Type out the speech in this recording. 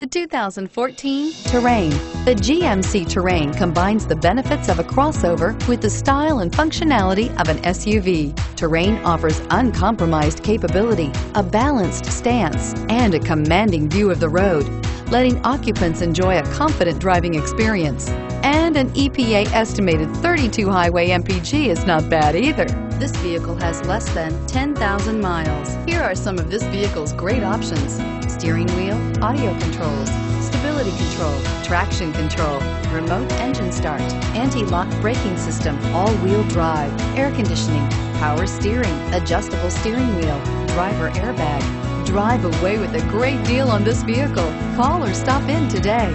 The 2014 Terrain. The GMC Terrain combines the benefits of a crossover with the style and functionality of an SUV. Terrain offers uncompromised capability, a balanced stance, and a commanding view of the road, letting occupants enjoy a confident driving experience. And an EPA estimated 32 highway MPG is not bad either. This vehicle has less than 10,000 miles. Here are some of this vehicle's great options: steering wheel audio controls, stability control, traction control, remote engine start, anti-lock braking system, all-wheel drive, air conditioning, power steering, adjustable steering wheel, driver airbag. Drive away with a great deal on this vehicle. Call or stop in today.